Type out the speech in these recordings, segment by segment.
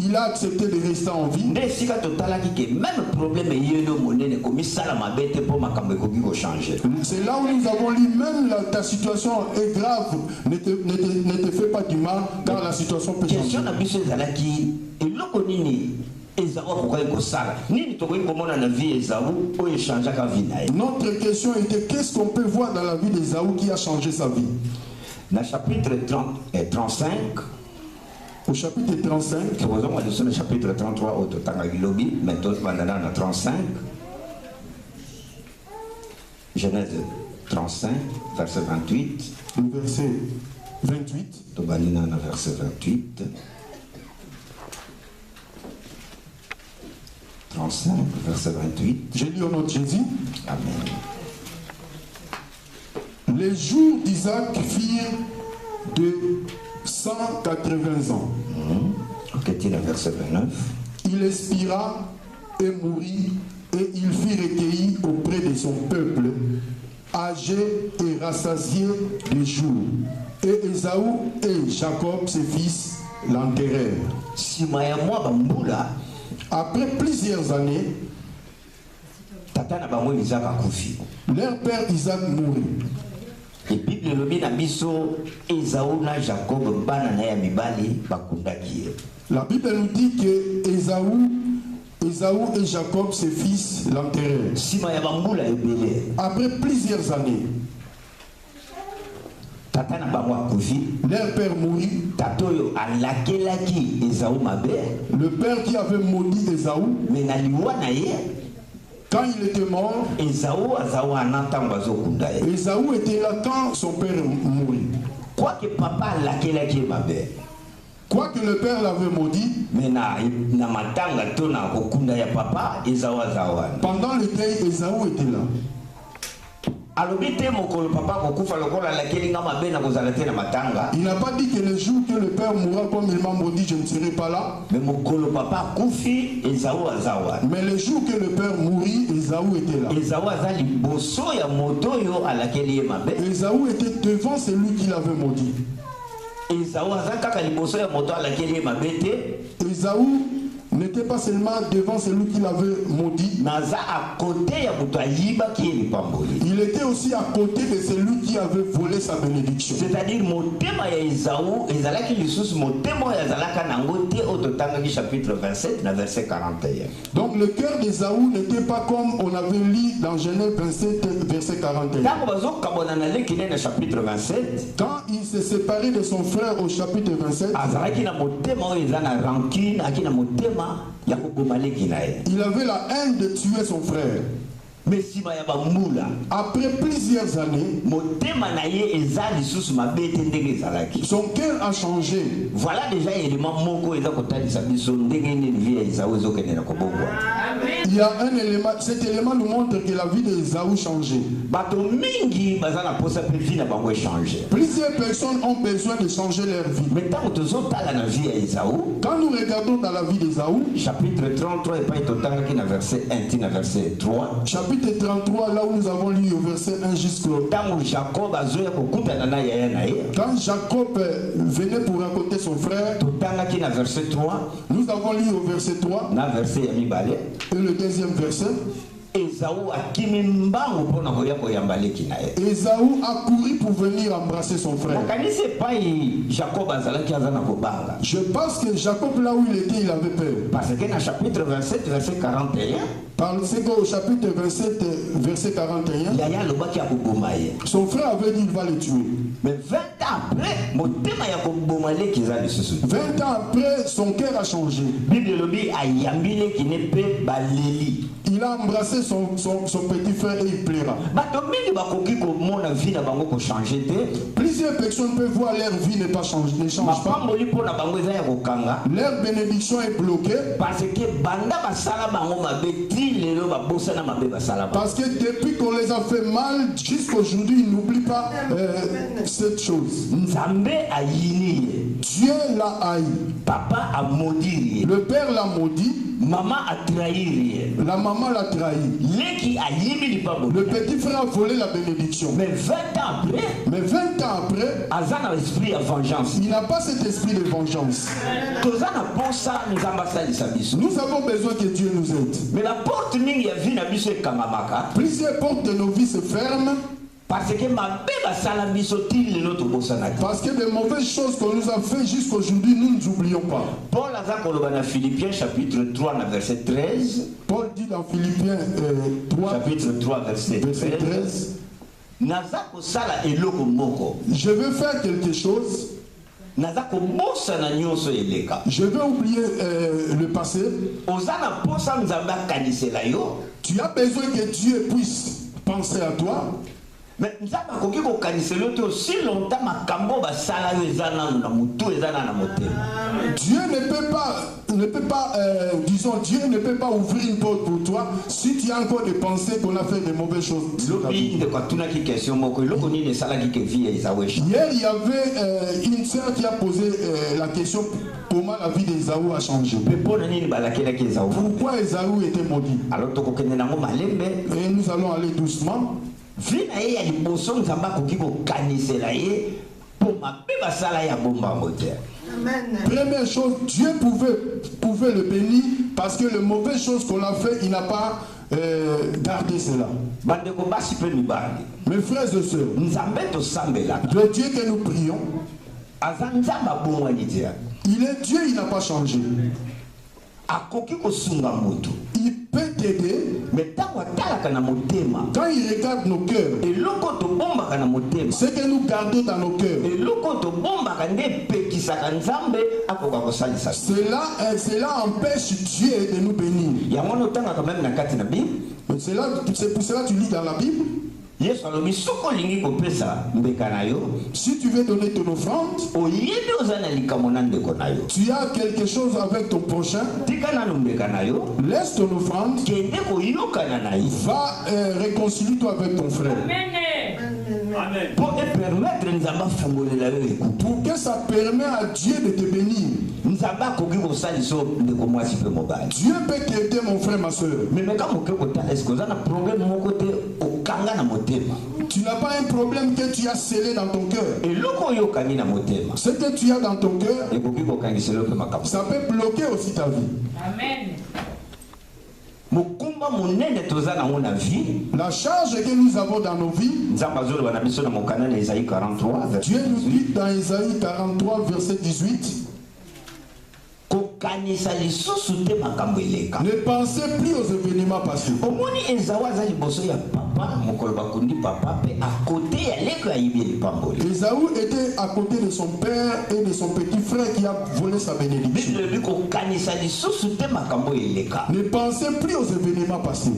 Il a accepté de rester en vie. Même problème c'est là où nous avons lu, même ta situation est grave, ne te fais pas du mal, car la situation peut changer. Notre question était qu'est-ce qu'on peut voir dans la vie d'Ésaü qui a changé sa vie? Dans le chapitre 35, au chapitre 35, le chapitre 33 au mais 35, Genèse 35, verset 28. Le verset 28. Verset 28. 35, verset 28. J'ai lu au nom de Jésus. Amen. Les jours d'Isaac firent de 180 ans. Verset 29. Il expira et mourut, et il fut recueilli auprès de son peuple, âgé et rassasié de jours. Et Ésaü et Jacob, ses fils, l'enterrèrent. Après plusieurs années, leur père Isaac mourut. Et puis le lobby na biso Ésaü na Jacob bana na ya mibali bakundaki. La Bible nous dit que Ésaü et Jacob, ses fils, l'enterrèrent. Après plusieurs années, leur père mourut. Le père qui avait maudit Ésaü, quand il était mort, Ésaü était là quand son père mourut. Quoique papa lakelaki mabe. Quoique le père l'avait maudit, pendant le deuil, Ésaü était là. Il n'a pas dit que le jour que le père mourra comme il m'a maudit, je ne serai pas là. Mais le jour que le père mourit, Ésaü était là. Ésaü était devant celui qui l'avait maudit. Ésaü n'était pas seulement devant celui qui l'avait maudit. Il était aussi à côté de celui qui avait volé sa bénédiction. C'est-à-dire chapitre 27, verset 41. Donc le cœur d'Ésaü n'était pas comme on avait lu dans Genèse 27, verset 41. Quand il s'est séparé de son frère au chapitre 27, il avait la haine de tuer son frère. Après plusieurs années, son cœur a changé. Voilà déjà Il y a un élément, cet élément nous montre que la vie d'Ésaü changé. Plusieurs personnes ont besoin de changer leur vie. Quand nous regardons dans la vie d'Ésaü, chapitre 33 verset 1 verset 3. Chapitre 33, là où nous avons lu au verset 1 jusqu'au... Quand Jacob venait pour raconter son frère, nous avons lu au verset 3 et le deuxième verset. Ésaü a couru pour venir embrasser son frère. Je pense que Jacob, là où il était, il avait peur. Parce que dans le chapitre 27, verset 41, parce qu'au chapitre 27, verset 41, son frère avait dit qu'il va le tuer. Mais 20 ans après, 20 ans après, son cœur a changé. Il a embrassé son petit frère et il pleura. Plusieurs personnes peuvent voir leur vie ne change pas. Leur bénédiction est bloquée. Parce que depuis qu'on les a fait mal, jusqu'à aujourd'hui, ils n'oublient pas cette chose. Dieu l'a haï. Papa a maudit. Le père l'a maudit. Maman a trahi. La maman l'a trahi. Le petit frère a volé la bénédiction. Mais 20 ans après, il n'a pas cet esprit de vengeance. Nous avons besoin que Dieu nous aide. Mais la porte plusieurs portes de nos vies se ferment. Parce que de mauvaises choses qu'on nous a fait jusqu'aujourd'hui, nous ne oublions pas. Paul a dit dans Philippiens chapitre 3 verset 13. Paul dit dans Philippiens 3 chapitre 3 verset 13. Je veux faire quelque chose. Je veux oublier le passé. Tu as besoin que Dieu puisse penser à toi. Mais aussi longtemps Dieu ne peut pas, disons, Dieu ne peut pas ouvrir une porte pour toi si tu as encore des pensées qu'on a fait de mauvaises choses. Hier, il y avait une sœur qui a posé la question comment la vie d'Ésaü a changé. Pourquoi Ésaü était maudit? Et nous allons aller doucement. Première chose, Dieu pouvait le bénir parce que les mauvaises choses qu'on a fait, il n'a pas gardé cela. Mes frères et sœurs, le Dieu que nous prions, il est Dieu, il n'a pas changé. Il peut t'aider, mais quand il regarde nos cœurs, ce que nous gardons dans nos cœurs, cela empêche Dieu de nous bénir. C'est pour cela que tu lis dans la Bible. Si tu veux donner ton offrande, tu as quelque chose avec ton prochain, laisse ton offrande, va réconcilie-toi avec ton frère. Pour que ça permet à Dieu de te bénir. Dieu peut t'aider, mon frère, ma soeur. Tu n'as pas un problème que tu as scellé dans ton cœur. Ce que tu as dans ton cœur, ça peut bloquer aussi ta vie. Amen. La charge que nous avons dans nos vies, Dieu nous dit dans Isaïe 43 verset 18, ne pensez plus aux événements passés. Ésaü était à côté de son père et de son petit frère qui a volé sa bénédiction. Ne pensez plus aux événements passés.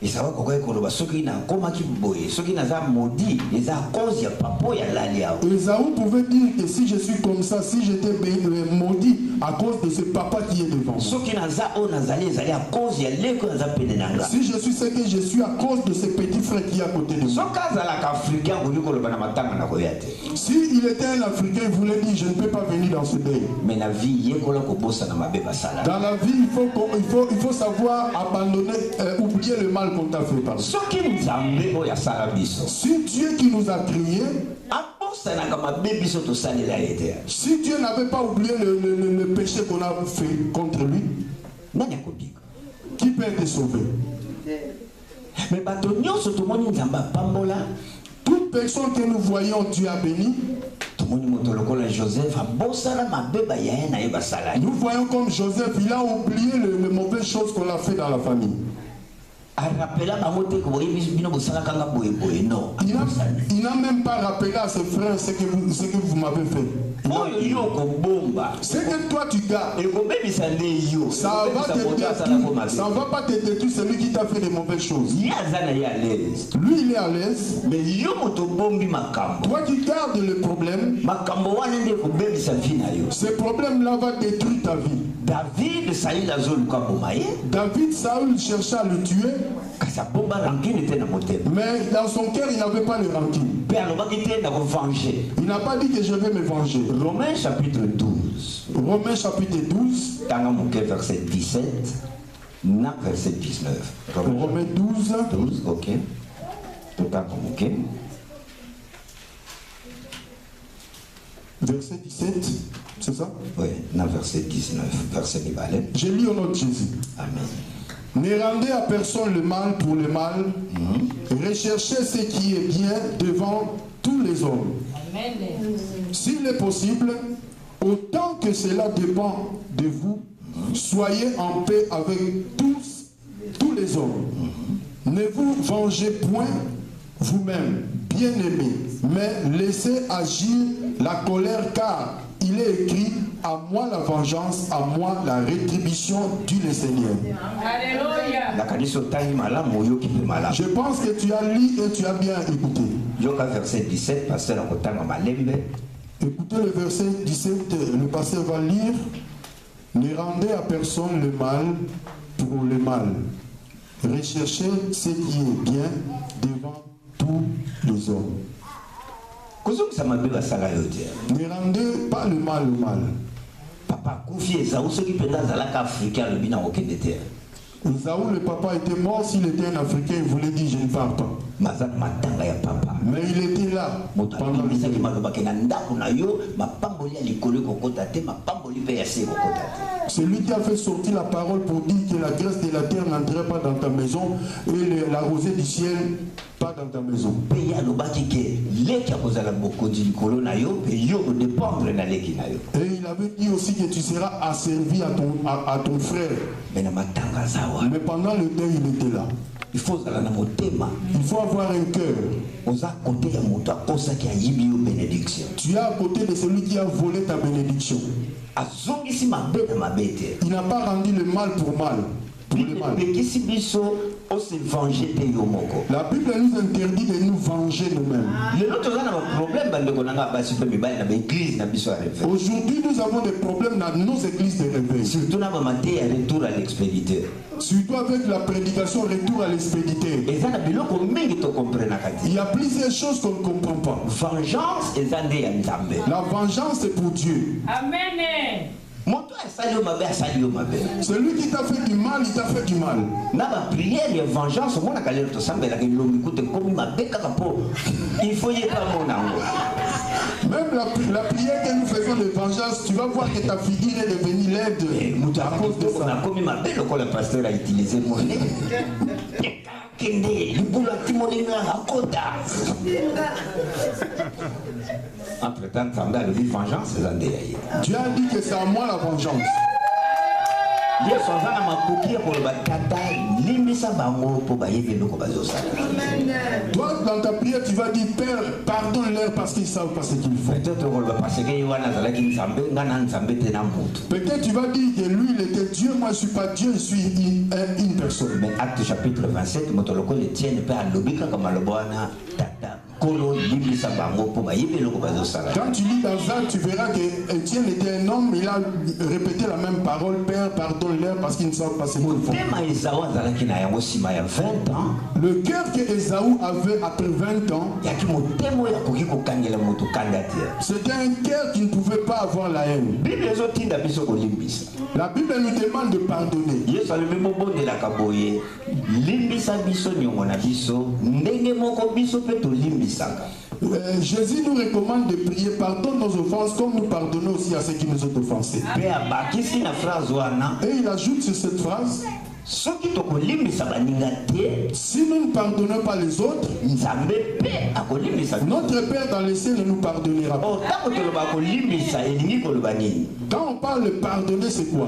Ésaü pouvait dire que si je suis comme ça, si j'étais maudit à cause de ce papa qui est devant moi. Si je suis ce que je suis à cause de ce petit frère qui est à côté de moi. Si il était un Africain, il voulait dire je ne peux pas venir dans ce deuil. Mais la vie, dans la vie, il faut savoir abandonner, oublier le mal qu'on t'a fait. Si Dieu qui nous a créés, si Dieu n'avait pas oublié le péché qu'on a fait contre lui, qui peut être sauvé? Mais toute personne que nous voyons, Dieu a béni. Nous voyons comme Joseph, il a oublié les mauvaises choses qu'on a fait dans la famille. Il n'a même pas rappelé à ses frères ce que vous m'avez fait. Ce que toi tu gardes, ça ne va pas te détruire celui qui t'a fait des mauvaises choses. Lui il est à l'aise. Toi qui gardes le problème, ce problème là va détruire ta vie. David Saül azoluka bomaye. David, Saül cherchait à le tuer, Kasa bomba rancune était dans mon thème. mais dans son cœur, il n'avait pas de rancune. Père le bakité n'a venger. Il n'a pas dit que je vais me venger. Romains chapitre 12. Romains chapitre 12, Tanga Mouké verset 17. Na verset 19. Romains 12, 12, ok. Tout à Mouké. verset 17, c'est ça? Oui, na verset 19. Verset Nibale. Je lis au nom de Jésus. Amen. Ne rendez à personne le mal pour le mal. Recherchez ce qui est bien devant tous les hommes. Amen. S'il est possible, autant que cela dépend de vous, soyez en paix avec tous les hommes. Ne vous vengez point vous-même, bien-aimés, mais laissez agir la colère, car il est écrit: à moi la vengeance, à moi la rétribution, dit le Seigneur. Alléluia. La kaniso taï malam ou yo qui peut malam. Je pense que tu as lu et tu as bien écouté. Yoka verset 17, pasteur en kotanga malembe. Écoutez le verset 17, le pasteur va lire: ne rendez à personne le mal pour le mal. Recherchez ce qui est bien devant tous les hommes. Kozongisa mabe basala yo te. Ne rendez pas le mal au mal. Papa Koufi Esaou soki penda zalaka africain le bina okende te. Esaou, le papa était mort. S'il était un Africain, il voulait dire: je ne pars pas. Mazak matanga ya papa. Mais il était là pendant le Misaki malobake na ndako na yo mapamboli ya likolo kokota te mapamboli pe ya se kokota te. Celui qui a fait sortir la parole pour dire que la graisse de la terre n'entrait pas dans ta maison et la rosée du ciel pas dans ta maison. Pe ya lobaki ke leki akozala bokonzi likolo na yo pe yo kodépendre na leki na yo. Et il avait dit aussi que tu seras asservi à ton frère. Mais na matanga zawa. Mais pendant le deuil, il était là. Il faut zala na motema. Il faut avoir un cœur. Oza côté ya moto akosa ki ayibi yo bénédiction. Tu es à côté de celui qui a volé ta bénédiction. Azongisi mabe na mabe te. Il n'a pas rendu le mal pour mal. Pour le mal. Bekisi biso o se venger te yo moko. La Bible nous interdit de nous venger nous-mêmes. Lelo toza na problème bandeko nanga basi pe mibali na église na biso ya réveil. Aujourd'hui, nous avons des problèmes dans nos églises de réveil. Surtout na mamate ya retour à l'expéditeur. Surtout avec la prédication retour à l'expéditeur. Eza na biloko mingi to comprendre kati. Il y a plusieurs choses qu'on ne comprend pas. Vengeance eza nde ya Nzambe. La vengeance, c'est pour Dieu. Amen. Moto asali yo mabe asali yo mabe. Celui qui t'a fait du mal, il t'a fait du mal. Na ba prière ya vengeance mona kalelo to sambela ke lomi kute komi mabe kaka po. Il faut y pas mon ango. Même la prière que nous faisons de vengeance, tu vas voir que ta figure est devenue laide à cause de ça. On a commis ma belle quand le pasteur a utilisé mon nez. Kende, il boule à Timoné à Kota. Entre temps, ça me dit vengeance, c'est un déhaillé. Tu as dit que c'est à moi la vengeance. Dieu s'en va à ma coquille pour le batata, limisa bango pour bailler le kobazo ça. Toi, dans ta prière, tu vas dire: Père, pardonne-leur parce qu'ils ne savent pas ce qu'ils font. Peut-être on va passer que Yohana Zalaki Nzambe, Ngana Nzambe Tenamut. Peut-être tu vas dire que lui, il était Dieu, moi je ne suis pas Dieu, je suis une personne. Mais acte chapitre 27, Motoloko le tient pas à l'obika comme à l'oboana, tata. Quand tu lis dans ça, tu verras que Étienne était un homme, il a répété la même parole: Père, pardonne-leur parce qu'ils ne savent pas ce qu'ils font. Le cœur que Ésaü avait après 20 ans, c'était un cœur qui ne pouvait pas avoir la haine. La Bible nous demande de pardonner. Jésus nous recommande de prier: pardonne nos offenses comme nous pardonnons aussi à ceux qui nous ont offensés. Et il ajoute sur cette phrase: si nous ne pardonnons pas les autres, notre Père dans les cieux ne nous pardonnera pas. Quand on parle de pardonner, c'est quoi?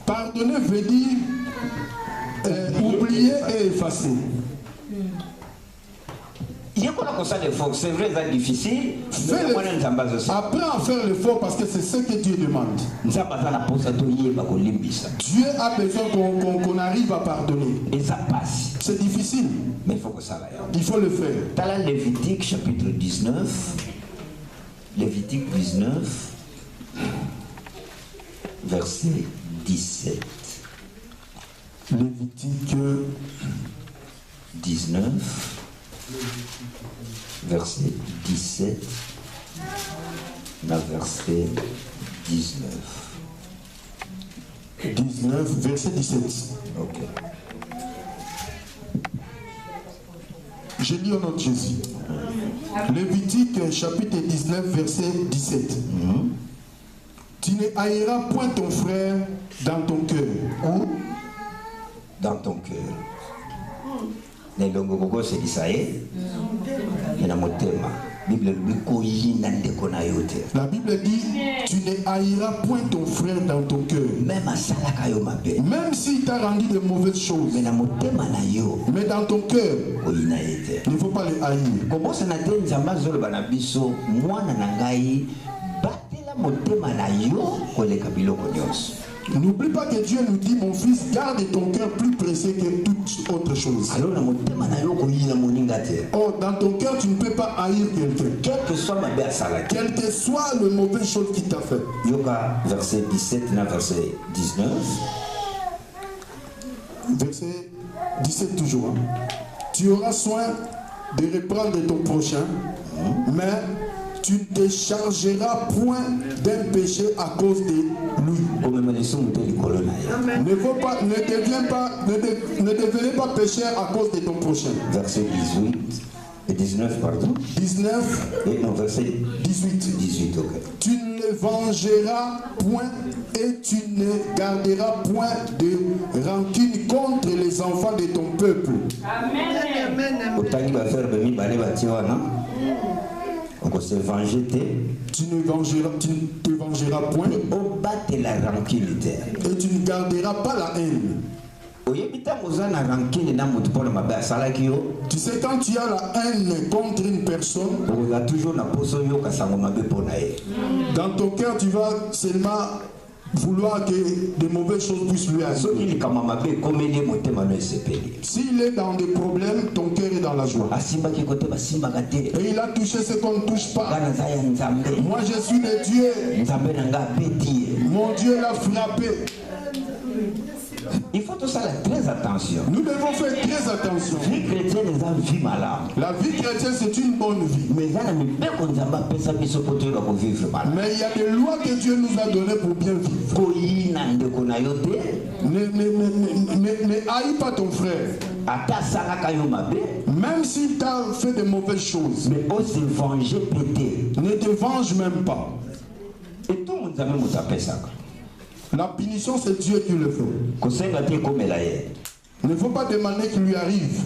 Pardonner veut dire oublier et effacer. C'est vrai, c'est difficile. Apprends à faire l'effort parce que c'est ce que Dieu demande. Dieu a besoin qu'on arrive à pardonner. Et ça passe. C'est difficile. Mais il faut que ça aille. Il faut le faire. Dans la Lévitique chapitre 19. Lévitique 19, verset 17. Lévitique 19, verset 17, la verset 19. 19, verset 17. Ok. Je lis au nom de Jésus. Lévitique chapitre 19, verset 17. Tu ne haïras point ton frère dans ton cœur. Où? Dans ton cœur. Nelongo gogo c'est Isaïe. Il y a motema. Bible La Bible dit, tu ne haïras point ton frère dans ton cœur. Même s'il t'a rendu de mauvaises choses. Mais dans ton cœur, il ne faut pas les haïr. N'oublie pas que Dieu nous dit, mon fils, garde ton cœur plus précieux que toute autre chose. Oh, dans ton cœur, tu ne peux pas haïr quelqu'un. Quelle que soit le mauvais chose qu'il t'a fait. Yoga, verset 17, verset 19. Verset 17 toujours. Tu auras soin de reprendre ton prochain, mais tu ne te chargeras point d'un péché à cause de lui. Ne devenez pas pécheur à cause de ton prochain. Verset 18 et 19, pardon. 19 et non, verset 18. 18, ok. Tu ne vengeras point et tu ne garderas point de rancune contre les enfants de ton peuple. Amen. Se venger, tu ne te vengeras point et tu ne garderas pas la haine. Tu sais, quand tu as la haine contre une personne, dans ton cœur tu vas seulement vouloir que de mauvaises choses puissent lui arriver. S'il est dans des problèmes, ton cœur est dans la joie. Et il a touché ce qu'on ne touche pas. Moi je suis de Dieu. Mon Dieu l'a frappé. Il faut tout ça très attention. Nous devons faire très attention. Vie chrétienne est une vie malade. La vie chrétienne c'est une bonne vie. Mais il y a des lois que Dieu nous a données pour bien vivre. Ne haïs pas ton frère. Même s'il t'a fait de mauvaises choses. Mais on se venger pété. Ne te venge même pas. Et tout le monde a même tapé ça. La punition, c'est Dieu qui le fait. Il ne faut pas demander qu'il lui arrive.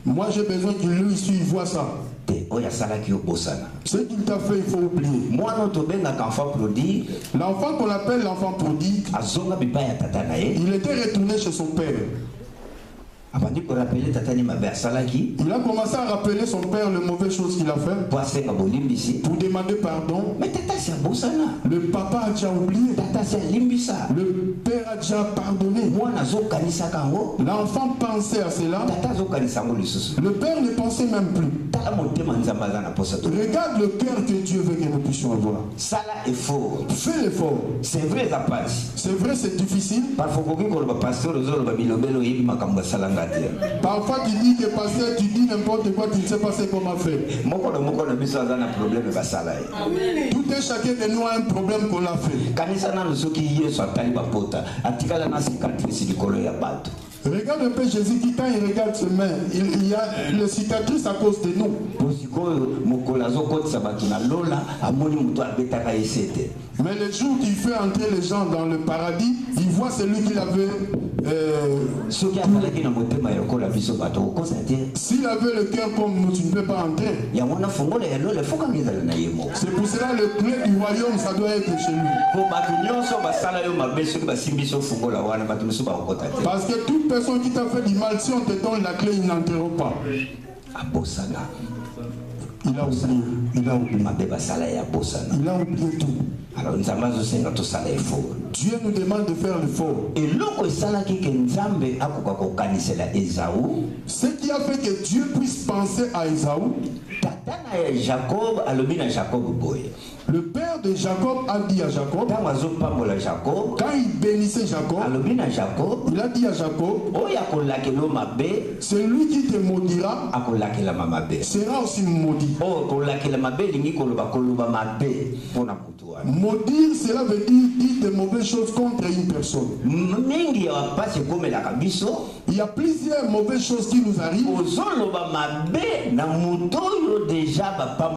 Moi, j'ai besoin qu'il lui suive, voit ça. Ce qu'il t'a fait, il faut oublier. L'enfant qu'on appelle l'enfant prodigue, il était retourné chez son père. Il a commencé à rappeler son père les mauvaises choses qu'il a fait pour demander pardon. Le papa a déjà oublié. Le père a déjà pardonné. L'enfant pensait à cela. Le père ne pensait même plus. Regarde le cœur que Dieu veut que nous puissions avoir. Fais l'effort. C'est vrai, c'est difficile. Parfois tu dis que pasteur, tu dis n'importe quoi, tu ne sais pas ce qu'on a fait. Tout un chacun de nous a un problème qu'on a fait. Regarde un peu Jésus qui, quand il regarde ses mains, il y a les cicatrices à cause de nous. Mais le jour qu'il fait entrer les gens dans le paradis, il voit celui qu'il avait. S'il avait le cœur comme nous, tu ne peux pas entrer. C'est pour cela le clé du royaume, ça doit être chez lui. Parce que toute personne qui t'a fait du mal, si on te donne la clé, ils n'entreront pas. Il a oublié. Il a oublié tout. Alors, Dieu nous demande de faire l'effort. Et ce qui a fait que Dieu puisse penser à Ésaü, Jacob alobi na Jacob boye. Le père de Jacob a dit à Jacob, Tango azopambola Jacob, quand il bénissait Jacob, alobi na Jacob, il a dit à Jacob, oyo akolakela mabe, celui qui te maudira akolakela mabe. sera aussi maudit. Oh, kolakela mabe lingi koloba mabe pona mutu wana. Maudire, cela veut dire de mauvaises choses contre une personne. Mingi ya wapasi komelaka biso. Il y a plusieurs mauvaises choses qui nous arrivent. Ozoloba mabe na mutu oyo deja bapa